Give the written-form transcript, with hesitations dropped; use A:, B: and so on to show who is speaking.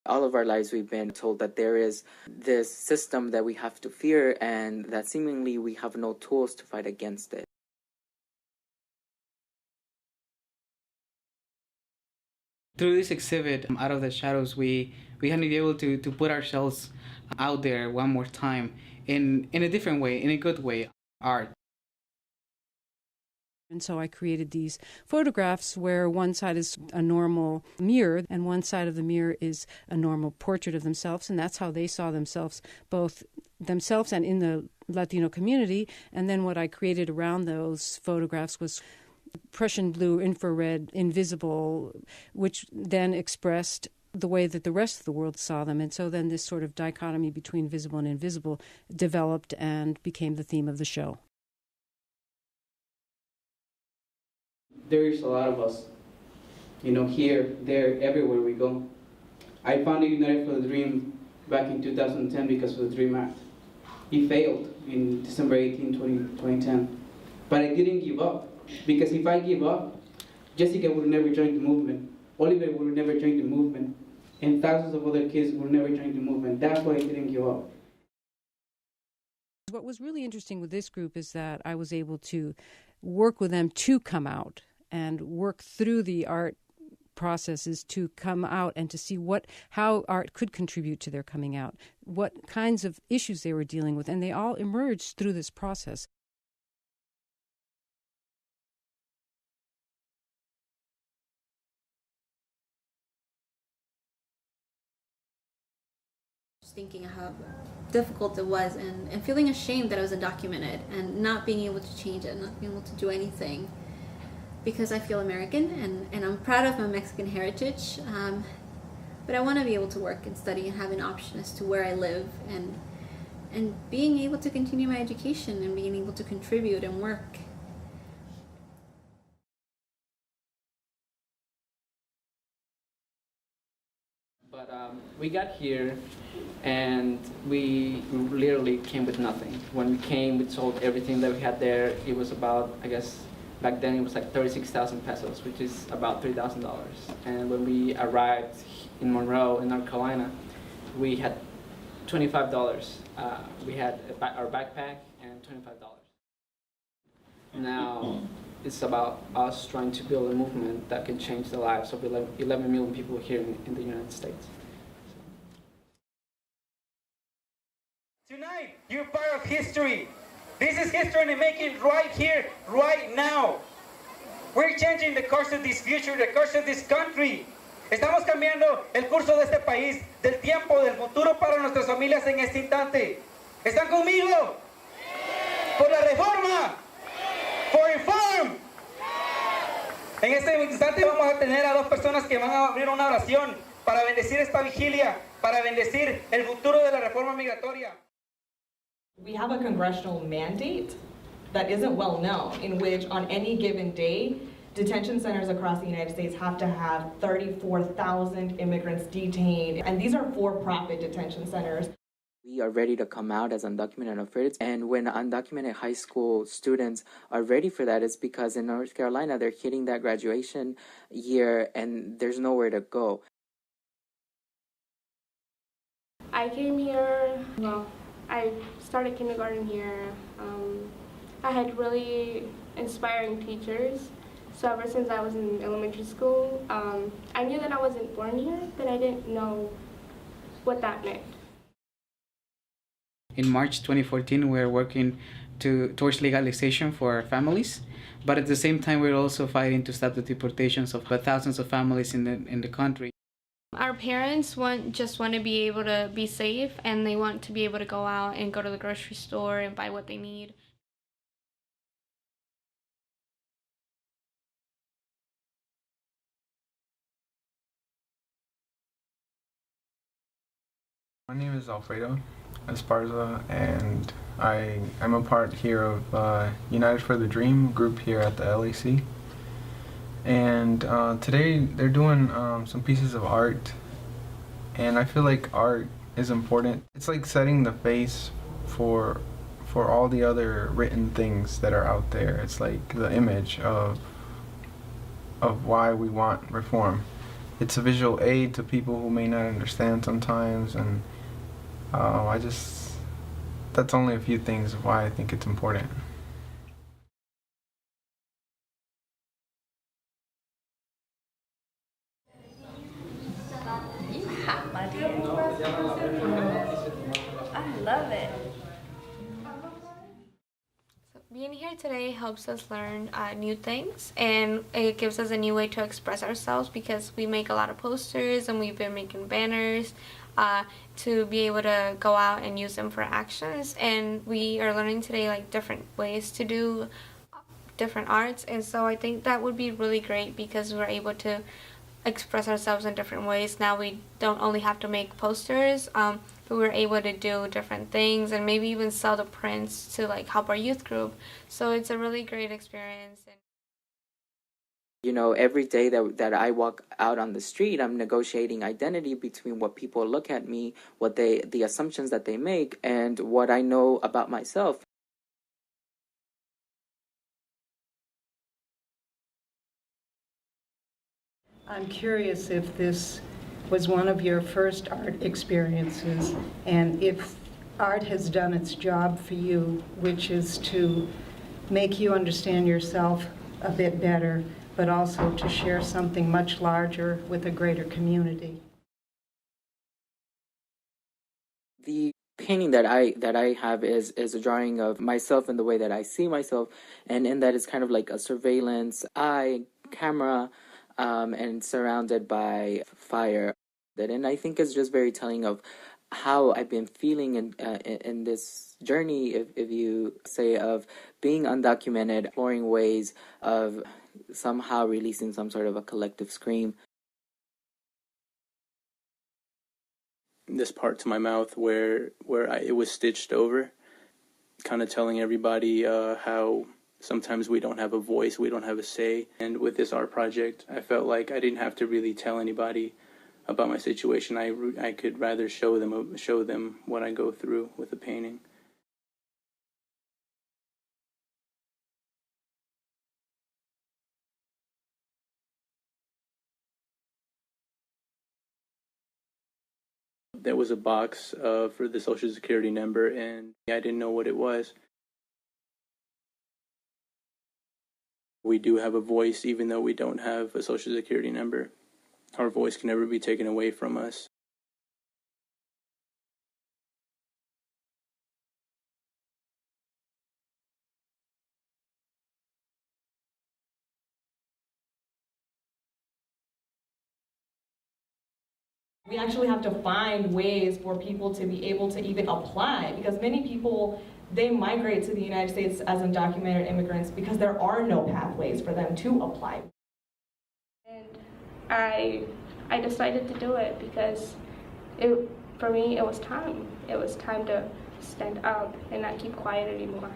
A: All of our lives we've been told that there is this system that we have to fear and that seemingly we have no tools to fight against it.
B: Through this exhibit, Out of the Shadows, we had to be able to put ourselves out there one more time in a different way, in a good way, art.
C: And so I created these photographs where one side is a normal mirror and one side of the mirror is a normal portrait of themselves, and that's how they saw themselves, both themselves and in the Latino community. And then what I created around those photographs was Prussian blue, infrared, invisible, which then expressed the way that the rest of the world saw them. And so then this sort of dichotomy between visible and invisible developed and became the theme of the show.
B: There's a lot of us, here, there, everywhere we go. I founded United for the Dream back in 2010 because of the DREAM Act. It failed in December 18, 2010. But I didn't give up, because if I give up, Jessica would never join the movement, Oliver would never join the movement, and thousands of other kids would never join the movement. That's why I didn't give up.
C: What was really interesting with this group is that I was able to work with them to come out and work through the art processes to come out and to see how art could contribute to their coming out, what kinds of issues they were dealing with, and they all emerged through this process.
D: Just thinking how difficult it was and feeling ashamed that I was undocumented and not being able to change it, not being able to do anything. Because I feel American and I'm proud of my Mexican heritage, but I want to be able to work and study and have an option as to where I live and being able to continue my education and being able to contribute and work.
B: But we got here and we literally came with nothing. When we came, we sold everything that we had there. It was about, I guess, back then it was like 36,000 pesos, which is about $3,000. And when we arrived in Monroe, in North Carolina, we had $25. We had our backpack and $25. Now it's about us trying to build a movement that can change the lives of 11 million people here in the United States.
E: Tonight, you're part of history. This is history in the making right here, right now. We're changing the course of this future, the course of this country. Estamos cambiando el curso de este país, del tiempo, del futuro para nuestras familias en este instante. ¿Están conmigo? ¿Por la reforma? ¿For reform? En este instante vamos a tener a dos personas que van a abrir una oración para bendecir esta vigilia, para bendecir el futuro de la reforma migratoria.
F: We have a congressional mandate that isn't well known, in which on any given day, detention centers across the United States have to have 34,000 immigrants detained, and these are for-profit detention centers.
A: We are ready to come out as undocumented and unafraid, and when undocumented high school students are ready for that, it's because in North Carolina, they're hitting that graduation year and there's nowhere to go.
G: I came here, I started kindergarten here. I had really inspiring teachers. So ever since I was in elementary school, I knew that I wasn't born here, but I didn't know what that meant.
B: In March 2014, we were working towards legalization for our families, but at the same time, we're also fighting to stop the deportations of thousands of families in the country.
G: Our parents just want to be able to be safe, and they want to be able to go out and go to the grocery store and buy what they need.
H: My name is Alfredo Esparza, and I'm a part here of United for the Dream group here at the LAC. And today they're doing some pieces of art, and I feel like art is important. It's like setting the face for all the other written things that are out there. It's like the image of why we want reform. it's a visual aid to people who may not understand sometimes, and that's only a few things of why I think it's important.
I: You hot, my dear. I love it.
G: Being here today helps us learn new things, and it gives us a new way to express ourselves because we make a lot of posters and we've been making banners to be able to go out and use them for actions. And we are learning today like different ways to do different arts, and so I think that would be really great because we're able to express ourselves in different ways. Now we don't only have to make posters, but we're able to do different things and maybe even sell the prints to like help our youth group. So it's a really great experience.
A: You know, every day that I walk out on the street, I'm negotiating identity between what people look at me, the assumptions that they make, and what I know about myself.
J: I'm curious if this was one of your first art experiences, and if art has done its job for you, which is to make you understand yourself a bit better, but also to share something much larger with a greater community.
A: The painting that I have is a drawing of myself in the way that I see myself, and in that it's kind of like a surveillance eye camera, and surrounded by fire. And I think it's just very telling of how I've been feeling in this journey, if you say, of being undocumented, exploring ways of somehow releasing some sort of a collective scream.
K: This part to my mouth where it was stitched over, kind of telling everybody how sometimes we don't have a voice, we don't have a say. And with this art project, I felt like I didn't have to really tell anybody about my situation. I could rather show them what I go through with the painting. There was a box for the Social Security number, and I didn't know what it was. We do have a voice, even though we don't have a Social Security number. Our voice can never be taken away from us.
F: We actually have to find ways for people to be able to even apply, because many people, they migrate to the United States as undocumented immigrants because there are no pathways for them to apply.
G: And I decided to do it because for me it was time. It was time to stand up and not keep quiet anymore.